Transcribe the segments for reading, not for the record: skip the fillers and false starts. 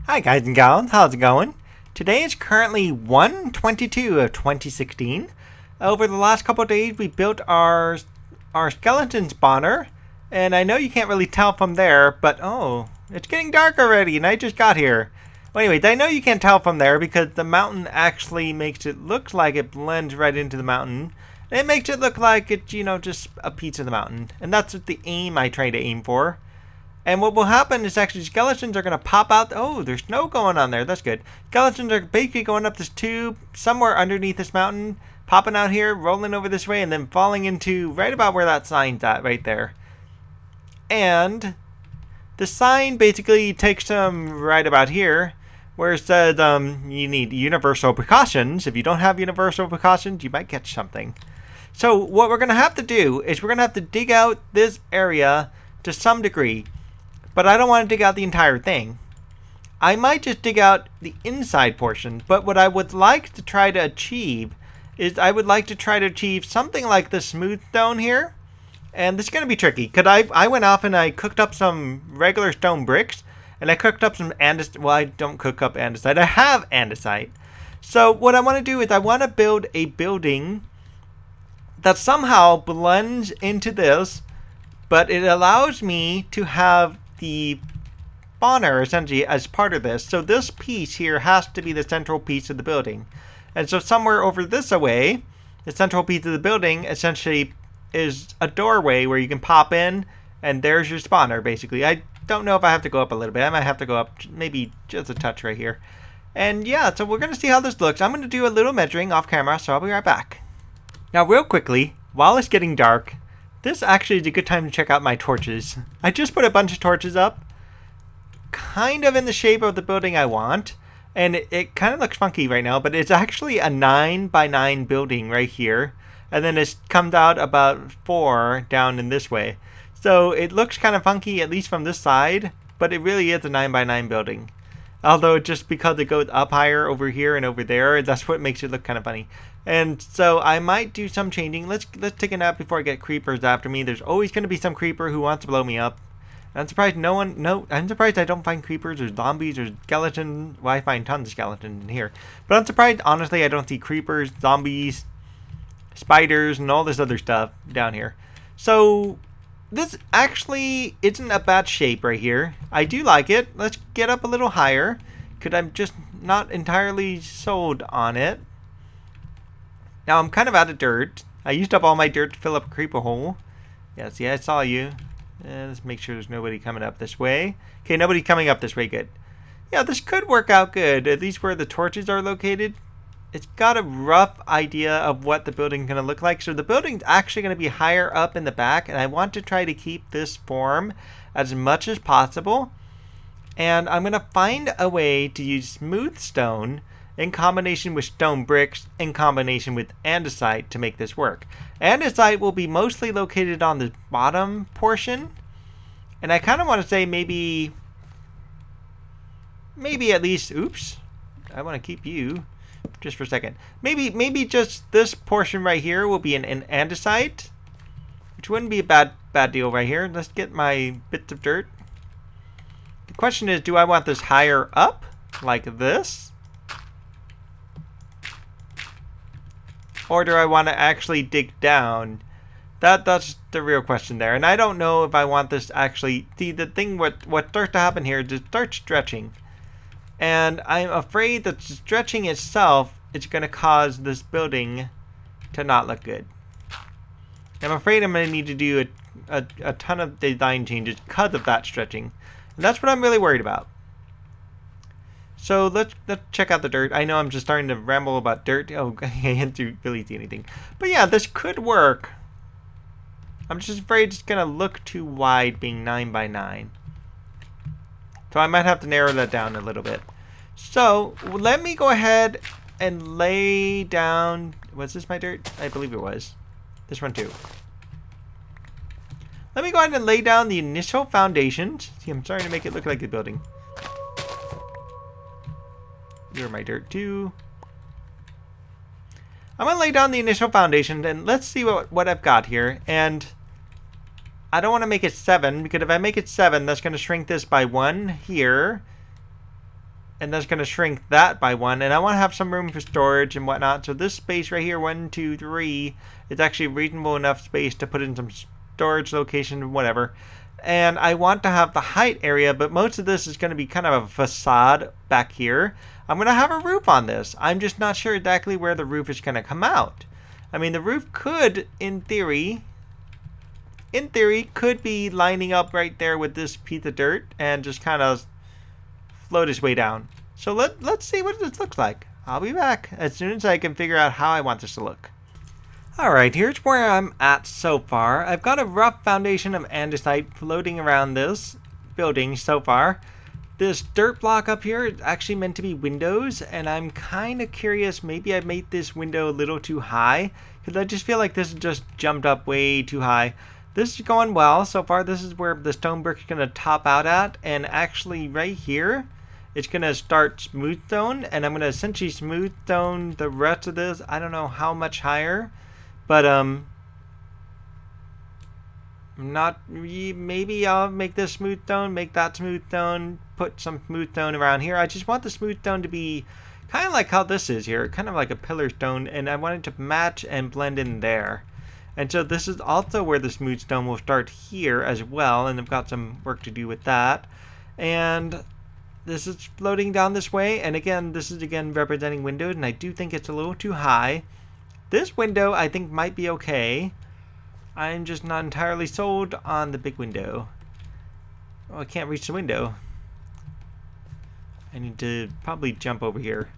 Hi guys and gals, how's it going? Today is currently 1/22 of 2016. Over the last couple of days we built our skeleton spawner, and I know you can't really tell from there, but oh, it's getting dark already and I just got here. Well, anyways, I know you can't tell from there because the mountain actually makes it look like it blends right into the mountain. And it makes it look like it's, just a piece of the mountain. And that's what the aim I try to aim for. And what will happen is actually skeletons are going to pop out. Oh, there's snow going on there. That's good. Skeletons are basically going up this tube somewhere underneath this mountain, popping out here, rolling over this way, and then falling into right about where that sign's at right there. And the sign basically takes them right about here where it says you need universal precautions. If you don't have universal precautions, you might catch something. So what we're going to have to do is we're going to have to dig out this area to some degree. But I don't want to dig out the entire thing. I might just dig out the inside portion. But what I would like to try to achieve is I would like to try to achieve something like the smooth stone here. And this is going to be tricky. Because I went off and I cooked up some regular stone bricks. And I cooked up some andesite. Well, I don't cook up andesite. I have andesite. So what I want to do is I want to build a building that somehow blends into this. But it allows me to have the spawner essentially as part of this. So this piece here has to be the central piece of the building. And so somewhere over this away, the central piece of the building essentially is a doorway where you can pop in, and there's your spawner basically. I don't know if I have to go up a little bit. I might have to go up maybe just a touch right here. And yeah, so we're going to see how this looks. I'm going to do a little measuring off camera, so I'll be right back. Now real quickly, while it's getting dark, this actually is a good time to check out my torches. I just put a bunch of torches up, kind of in the shape of the building I want. And it kind of looks funky right now, but it's actually a 9x9 building right here. And then it comes out about 4 down in this way. So it looks kind of funky, at least from this side, but it really is a 9x9 building. Although just because it goes up higher over here and over there, that's what makes it look kind of funny. And so I might do some changing. Let's take a nap before I get creepers after me. There's always going to be some creeper who wants to blow me up. I'm surprised I'm surprised I don't find creepers or zombies or skeletons. Well, I find tons of skeletons in here. But I'm surprised, honestly, I don't see creepers, zombies, spiders, and all this other stuff down here. So this actually isn't a bad shape right here. I do like it. Let's get up a little higher, because I'm just not entirely sold on it. Now I'm kind of out of dirt. I used up all my dirt to fill up a creeper hole. Yeah, see, I saw you. Let's make sure there's nobody coming up this way. Okay, nobody coming up this way. Good. Yeah, this could work out good, at least where the torches are located. It's got a rough idea of what the building's going to look like. So the building's actually going to be higher up in the back, and I want to try to keep this form as much as possible. And I'm going to find a way to use smooth stone in combination with stone bricks, in combination with andesite to make this work. Andesite will be mostly located on the bottom portion. And I kind of want to say maybe at least, oops, I want to keep you just for a second. Maybe just this portion right here will be an andesite, which wouldn't be a bad deal right here. Let's get my bits of dirt. The question is, do I want this higher up like this? Or do I want to actually dig down? That's the real question there. And I don't know if I want this actually. See, the thing what starts to happen here is it starts stretching. And I'm afraid that stretching itself is going to cause this building to not look good. I'm afraid I'm going to need to do a ton of design changes because of that stretching. And that's what I'm really worried about. So let's check out the dirt. I know I'm just starting to ramble about dirt. Oh, I didn't really see anything. But yeah, this could work. I'm just afraid it's going to look too wide being 9x9. So I might have to narrow that down a little bit. So let me go ahead and lay down. Was this my dirt? I believe it was. This one too. Let me go ahead and lay down the initial foundations. See, I'm starting to make it look like a building. You're my dirt too. I'm going to lay down the initial foundation, and let's see what I've got here. And I don't want to make it 7, because if I make it 7, that's going to shrink this by 1 here. And that's going to shrink that by 1. And I want to have some room for storage and whatnot. So this space right here, 1, 2, 3, is actually reasonable enough space to put in some storage location, whatever. And I want to have the height area, but most of this is going to be kind of a facade back here. I'm going to have a roof on this. I'm just not sure exactly where the roof is going to come out. I mean, the roof could, in theory, could be lining up right there with this piece of dirt and just kind of float its way down. So let's see what this looks like. I'll be back as soon as I can figure out how I want this to look. Alright, here's where I'm at so far. I've got a rough foundation of andesite floating around this building so far. This dirt block up here is actually meant to be windows, and I'm kind of curious, maybe I made this window a little too high, because I just feel like this has just jumped up way too high. This is going well so far. This is where the stone brick is going to top out at, and actually right here, it's going to start smooth stone, and I'm going to essentially smooth stone the rest of this. I don't know how much higher. But, maybe I'll make this smooth stone, make that smooth stone, put some smooth stone around here. I just want the smooth stone to be kind of like how this is here, kind of like a pillar stone, and I want it to match and blend in there. And so this is also where the smooth stone will start here as well, and I've got some work to do with that. And this is floating down this way, and again, this is again representing windows, and I do think it's a little too high. This window, I think, might be okay. I'm just not entirely sold on the big window. Oh, I can't reach the window. I need to probably jump over here.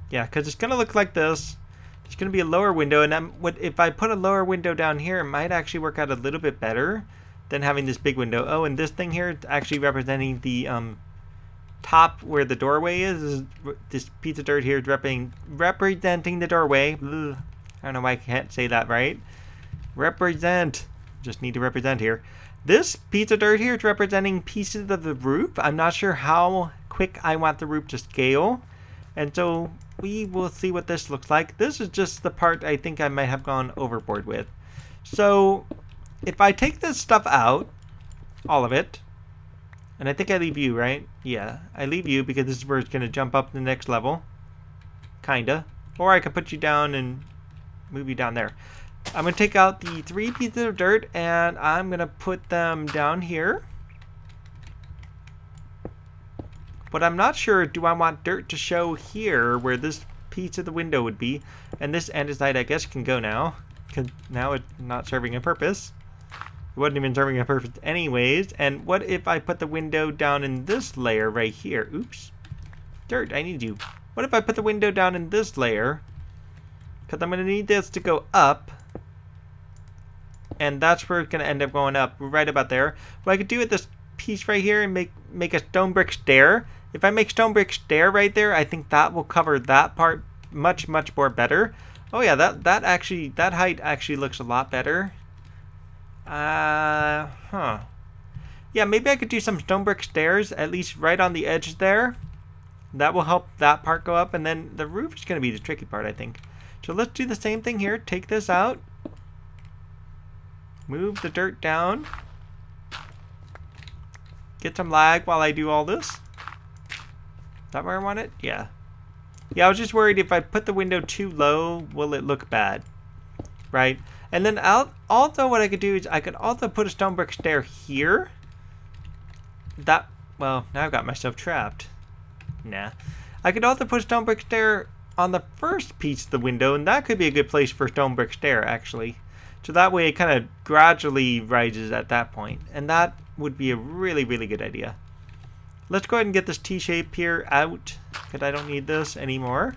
Yeah, because it's going to look like this. It's going to be a lower window, and if I put a lower window down here, it might actually work out a little bit better than having this big window. Oh, and this thing here is actually representing the top where the doorway is this piece of dirt here is representing the doorway. Ugh. I don't know why I can't say that right. Represent. Just need to represent here. This piece of dirt here is representing pieces of the roof. I'm not sure how quick I want the roof to scale. And so we will see what this looks like. This is just the part I think I might have gone overboard with. So if I take this stuff out, all of it, and I think I leave you, right? Yeah, I leave you because this is where it's going to jump up to the next level. Kinda. Or I could put you down and move you down there. I'm going to take out the 3 pieces of dirt and I'm going to put them down here. But I'm not sure, do I want dirt to show here where this piece of the window would be? And this andesite, I guess, can go now. Because now it's not serving a purpose. It wasn't even serving a purpose anyways. And what if I put the window down in this layer right here? Oops. Dirt, I need you. What if I put the window down in this layer? Because I'm going to need this to go up. And that's where it's going to end up going up. Right about there. What I could do with this piece right here and make a stone brick stair. If I make stone brick stair right there, I think that will cover that part much, much more better. Oh yeah, that height actually looks a lot better. Yeah, maybe I could do some stone brick stairs, at least right on the edge there. That will help that part go up, and then the roof is going to be the tricky part, I think. So let's do the same thing here. Take this out. Move the dirt down. Get some lag while I do all this. Is that where I want it? Yeah. Yeah, I was just worried if I put the window too low, will it look bad? Right? And then also what I could do is I could also put a stone brick stair here. Well, now I've got myself trapped. Nah. I could also put a stone brick stair on the first piece of the window, and that could be a good place for a stone brick stair, actually. So that way it kind of gradually rises at that point. And that would be a really, really good idea. Let's go ahead and get this T-shape here out, because I don't need this anymore.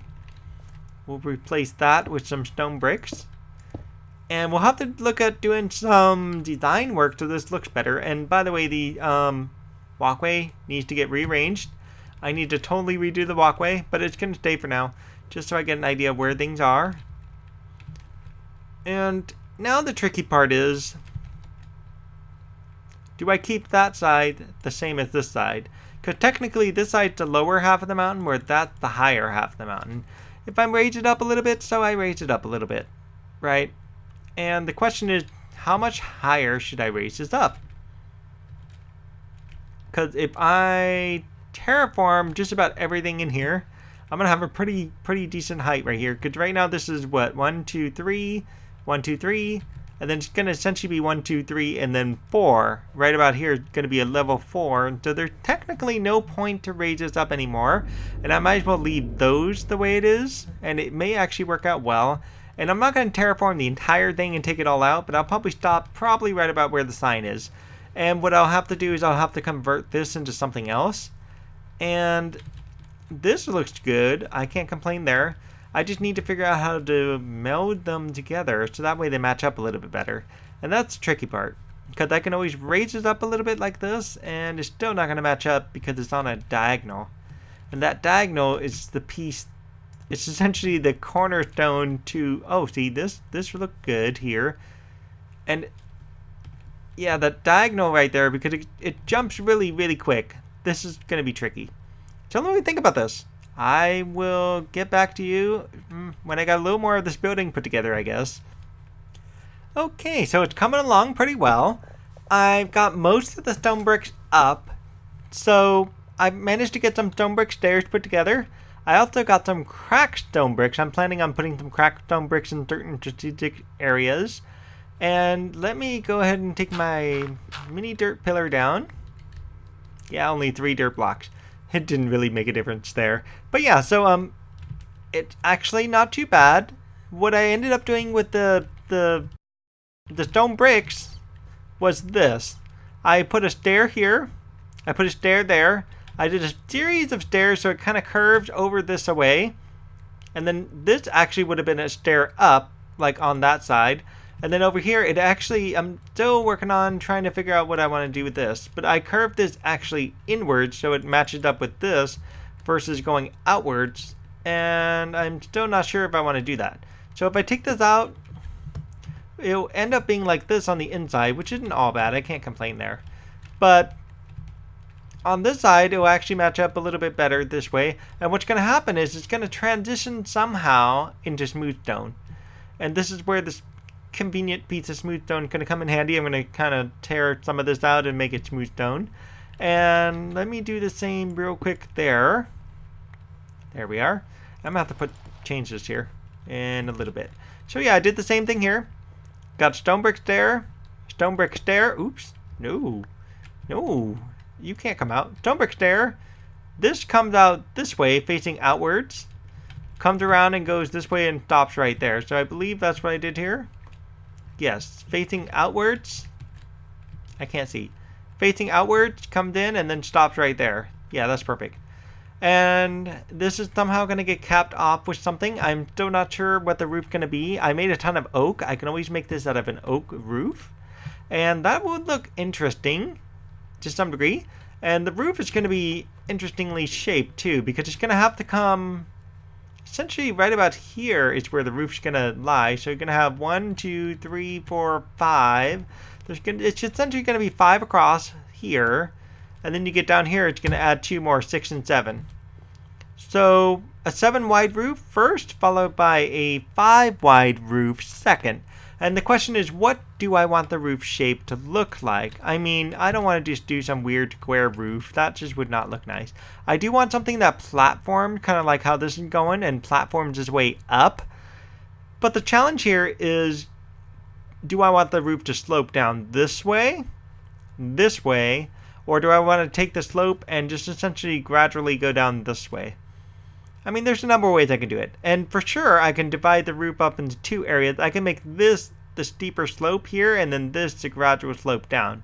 We'll replace that with some stone bricks. And we'll have to look at doing some design work so this looks better. And by the way, the walkway needs to get rearranged. I need to totally redo the walkway, but it's going to stay for now, just so I get an idea of where things are. And now the tricky part is, do I keep that side the same as this side? Because technically this side's the lower half of the mountain, where that's the higher half of the mountain. if I raise it up a little bit, so I raise it up a little bit, right? And the question is, how much higher should I raise this up? Because if I terraform just about everything in here, I'm gonna have a pretty decent height right here. Because right now this is what, 1, 2, 3, 1, 2, 3, and then it's gonna essentially be 1, 2, 3, and then 4. Right about here is gonna be a level 4. So there's technically no point to raise this up anymore, and I might as well leave those the way it is, and it may actually work out well. And I'm not gonna terraform the entire thing and take it all out, but I'll probably stop right about where the sign is. And what I'll have to do is I'll have to convert this into something else. And this looks good. I can't complain there. I just need to figure out how to meld them together so that way they match up a little bit better. And that's the tricky part. Because I can always raise it up a little bit like this, and it's still not going to match up because it's on a diagonal. And that diagonal is the piece, it's essentially the cornerstone to, oh, see, this will look good here. And yeah, that diagonal right there, because it jumps really quick. This is going to be tricky. So let me think about this. I will get back to you when I got a little more of this building put together, I guess. Okay, so it's coming along pretty well. I've got most of the stone bricks up. So I managed to get some stone brick stairs put together. I also got some cracked stone bricks. I'm planning on putting some cracked stone bricks in certain strategic areas. And let me go ahead and take my mini dirt pillar down. Yeah, only 3 dirt blocks. It didn't really make a difference there. But yeah, so it's actually not too bad. What I ended up doing with the stone bricks was this. I put a stair here. I put a stair there. I did a series of stairs so it kind of curved over this away. And then this actually would have been a stair up, like on that side. And then over here, it actually, I'm still working on trying to figure out what I want to do with this. But I curved this actually inwards so it matches up with this versus going outwards. And I'm still not sure if I want to do that. So if I take this out, it'll end up being like this on the inside, which isn't all bad. I can't complain there. But on this side, it will actually match up a little bit better this way. And what's going to happen is it's going to transition somehow into smooth stone. And this is where this convenient piece of smooth stone is going to come in handy. I'm going to kind of tear some of this out and make it smooth stone. And let me do the same real quick there. There we are. I'm going to have to change this here in a little bit. So yeah, I did the same thing here. Got stone brick stair. Stone brick stair. Oops. No. You can't come out. Stone brick stair. This comes out this way, facing outwards. Comes around and goes this way and stops right there. So I believe that's what I did here. Yes, facing outwards. I can't see. Facing outwards, comes in and then stops right there. Yeah, that's perfect. And this is somehow going to get capped off with something. I'm still not sure what the roof's going to be. I made a ton of oak. I can always make this out of an oak roof. And that would look interesting to some degree. And the roof is going to be interestingly shaped too, because it's going to have to come essentially right about here is where the roof's going to lie. So you're going to have 1, 2, 3, 4, 5. It's essentially going to be 5 across here. And then you get down here, it's going to add 2 more, 6 and 7. So a 7 wide roof first, followed by a 5 wide roof second. And the question is, what do I want the roof shape to look like? I mean, I don't want to just do some weird square roof. That just would not look nice. I do want something that platformed, kind of like how this is going, and platforms its way up. But the challenge here is, do I want the roof to slope down this way, or do I want to take the slope and just essentially gradually go down this way? I mean, there's a number of ways I can do it. And for sure, I can divide the roof up into 2 areas. I can make this the steeper slope here, and then this the gradual slope down.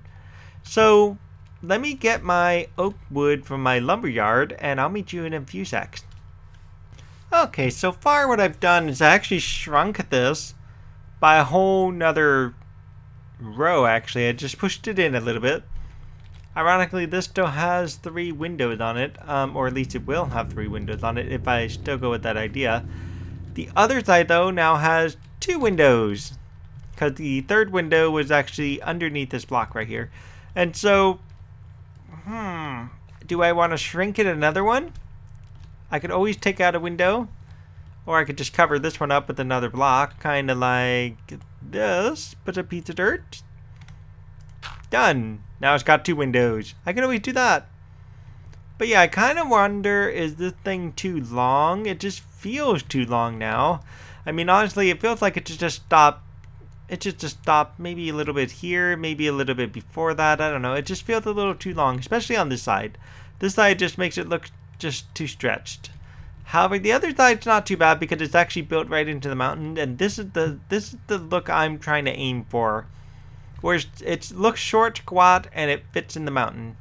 So let me get my oak wood from my lumber yard, and I'll meet you in a few secs. Okay, so far what I've done is I actually shrunk this by a whole nother row, actually. I just pushed it in a little bit. Ironically, this still has 3 windows on it, or at least it will have 3 windows on it if I still go with that idea. The other side, though, now has 2 windows, because the 3rd window was actually underneath this block right here. And so, do I want to shrink it another one? I could always take out a window, Or I could just cover this one up with another block, kind of like this. Put a piece of dirt. Done. Now it's got 2 windows. I can always do that. But yeah, I kind of wonder, is this thing too long? It just feels too long now. I mean, honestly, it feels like it should just stop. It should just stop maybe a little bit here, maybe a little bit before that. I don't know. It just feels a little too long, especially on this side. This side just makes it look just too stretched. However, the other side's not too bad because it's actually built right into the mountain, and this is the look I'm trying to aim for, where it looks short, squat, and it fits in the mountain.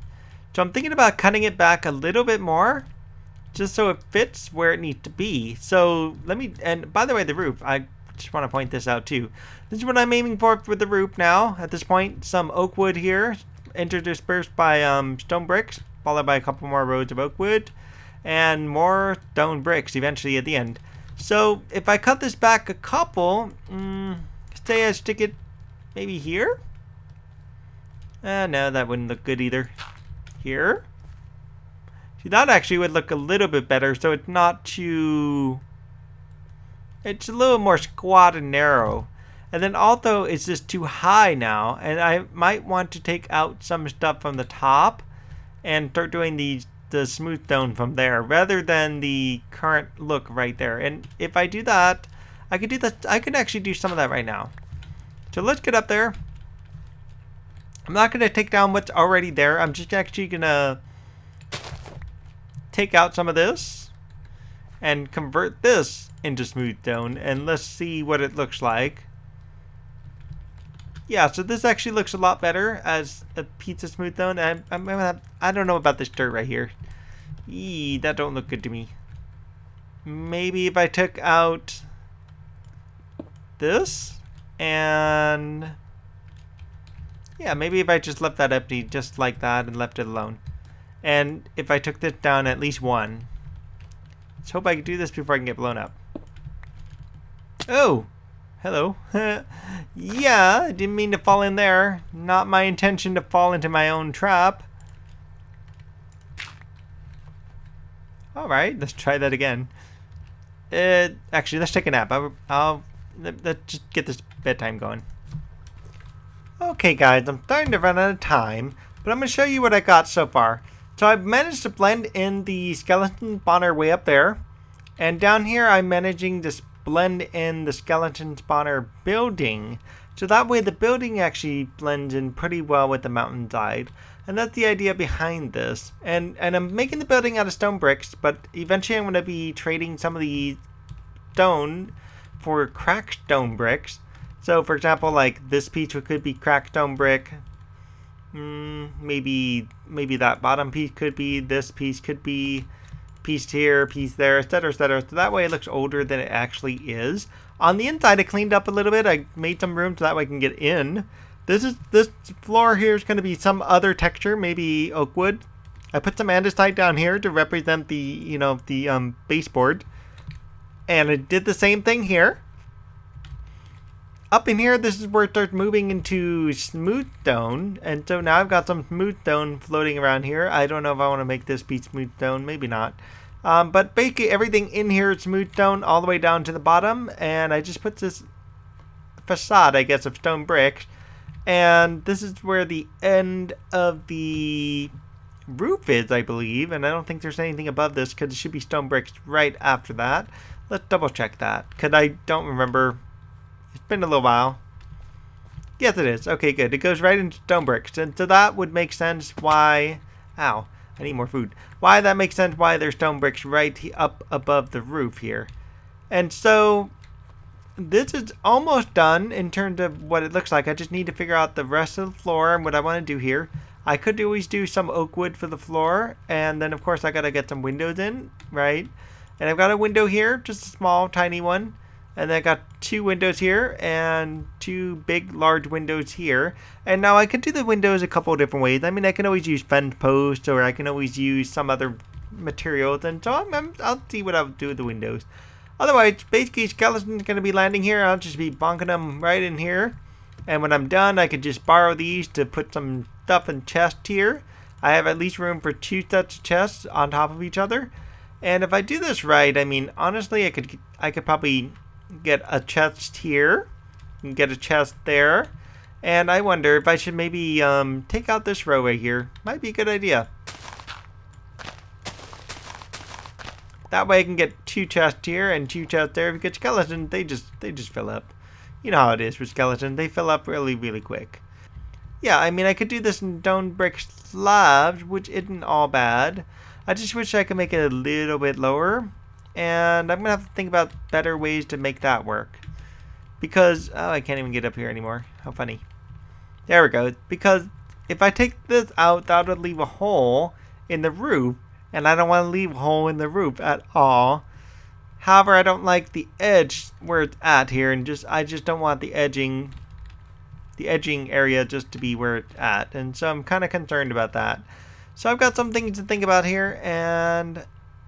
So I'm thinking about cutting it back a little bit more, just so it fits where it needs to be. So let me, and by the way, the roof, I just want to point this out too. This is what I'm aiming for the roof now. At this point, some oak wood here, interspersed by stone bricks, followed by a couple more rows of oak wood, and more stone bricks eventually at the end. So if I cut this back a couple, say I stick it maybe here? No, that wouldn't look good either. Here? See, that actually would look a little bit better, so it's not too... It's a little more squat and narrow. And then also, it's just too high now, and I might want to take out some stuff from the top and start doing the smooth stone from there, rather than the current look right there. And if I do that, I could do that. I could actually do some of that right now. So let's get up there. I'm not going to take down what's already there. I'm just actually going to take out some of this and convert this into smooth stone, and let's see what it looks like. Yeah, so this actually looks a lot better as a piece of smooth stone. I don't know about this dirt right here. Eee, that don't look good to me. Maybe if I took out this and... Yeah, maybe if I just left that empty just like that and left it alone. And if I took this down at least 1. Let's hope I can do this before I can get blown up. Oh! Hello. Yeah, I didn't mean to fall in there. Not my intention to fall into my own trap. Alright, let's try that again. Actually, let's take a nap. Let's just get this bedtime going. Okay guys, I'm starting to run out of time, but I'm going to show you what I got so far. So I've managed to blend in the skeleton spawner way up there, and down here I'm managing to blend in the skeleton spawner building, so that way the building actually blends in pretty well with the mountainside. And that's the idea behind this. And I'm making the building out of stone bricks, but eventually I'm going to be trading some of the stone for cracked stone bricks. So, for example, like this piece could be cracked stone brick. Maybe that bottom piece could be. This piece could be. Piece here, piece there, etc., etc. So that way it looks older than it actually is. On the inside, I cleaned up a little bit. I made some room so that way I can get in. This floor here is going to be some other texture, maybe oak wood. I put some andesite down here to represent the baseboard, and I did the same thing here. Up in here, this is where it starts moving into smooth stone, and so now I've got some smooth stone floating around here. I don't know if I want to make this piece smooth stone, maybe not. But basically everything in here is smooth stone all the way down to the bottom, and I just put this facade, I guess, of stone bricks, and this is where the end of the roof is, I believe, and I don't think there's anything above this because it should be stone bricks right after that. Let's double check that, because I don't remember. It's been a little while. Yes, it is. Okay, good. It goes right into stone bricks. And so that would make sense why... Ow. I need more food. Why that makes sense why there's stone bricks right up above the roof here. And so... This is almost done in terms of what it looks like. I just need to figure out the rest of the floor and what I want to do here. I could always do some oak wood for the floor. And then, of course, I got to get some windows in, right? And I've got a window here. Just a small, tiny one. And then I got 2 windows here and 2 big, large windows here. And now I can do the windows a couple of different ways. I mean, I can always use fence posts, or I can always use some other materials. And so I'll see what I'll do with the windows. Otherwise, basically, skeleton's going to be landing here. I'll just be bonking them right in here. And when I'm done, I could just borrow these to put some stuff in chests here. I have at least room for 2 sets of chests on top of each other. And if I do this right, I mean, honestly, I could probably get a chest here and get a chest there. And I wonder if I should maybe take out this row right here. Might be a good idea. That way I can get 2 chests here and 2 chests there. If you get skeletons, they just fill up. You know how it is with skeletons. They fill up really, really quick. Yeah, I mean, I could do this in stone brick slabs, which isn't all bad. I just wish I could make it a little bit lower. And I'm going to have to think about better ways to make that work. Because, oh, I can't even get up here anymore. How funny. There we go. Because if I take this out, that would leave a hole in the roof. And I don't want to leave a hole in the roof at all. However, I don't like the edge where it's at here. And I just don't want the edging area just to be where it's at. And so I'm kind of concerned about that. So I've got some things to think about here. And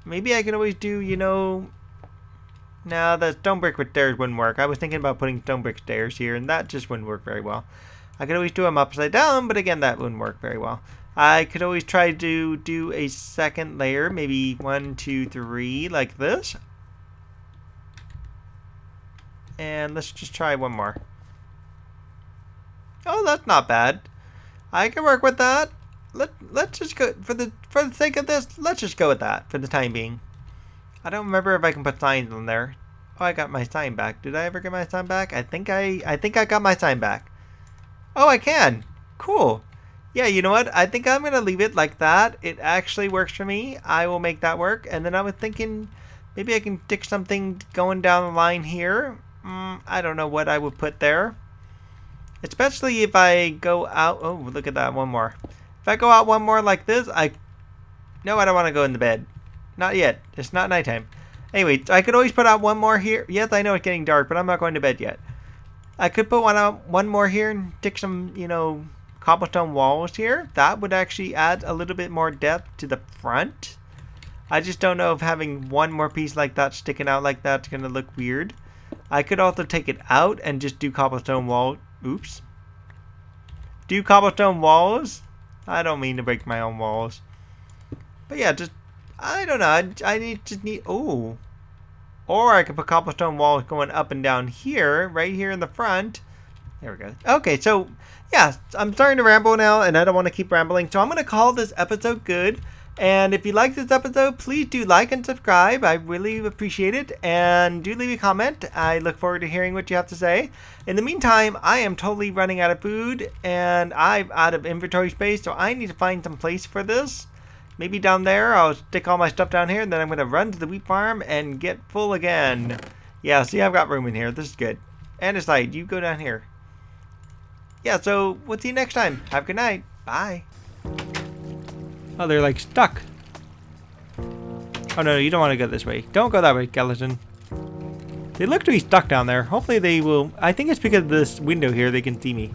maybe I can always do, you know... No, the stone brick with stairs wouldn't work. I was thinking about putting stone brick stairs here, and that just wouldn't work very well. I could always do them upside down, but again, that wouldn't work very well. I could always try to do a second layer, maybe 1, 2, 3, like this. And let's just try one more. Oh, that's not bad. I can work with that. Let's just go for the sake of this. Let's just go with that for the time being. I don't remember if I can put signs on there. Oh, I got my sign back. Did I ever get my sign back? I think I got my sign back. Oh, I can. Cool. Yeah, you know what? I think I'm gonna leave it like that. It actually works for me. I will make that work. And then I was thinking maybe I can stick something going down the line here. I don't know what I would put there. Especially if I go out. Oh, look at that. One more. If I go out one more like this, no, I don't want to go in the bed. Not yet. It's not nighttime. Anyway, I could always put out one more here. Yes, I know it's getting dark, but I'm not going to bed yet. I could put one more here and stick some, you know, cobblestone walls here. That would actually add a little bit more depth to the front. I just don't know if having one more piece like that sticking out like that's going to look weird. I could also take it out and just do cobblestone wall. Oops. Do cobblestone walls? I don't mean to break my own walls. But yeah, just... I don't know. I need. Oh, or I could put cobblestone walls going up and down here, right here in the front. There we go. Okay, so yeah, I'm starting to ramble now, and I don't want to keep rambling. So I'm going to call this episode good. And if you like this episode, please do like and subscribe. I really appreciate it. And do leave a comment. I look forward to hearing what you have to say. In the meantime, I am totally running out of food, and I'm out of inventory space, so I need to find some place for this. Maybe down there, I'll stick all my stuff down here, and then I'm going to run to the wheat farm and get full again. Yeah, see, I've got room in here. This is good. And aside, you go down here. Yeah, so we'll see you next time. Have a good night. Bye. Oh, they're like stuck. Oh, no, you don't want to go this way. Don't go that way, skeleton. They look to be stuck down there. Hopefully they will. I think it's because of this window here they can see me.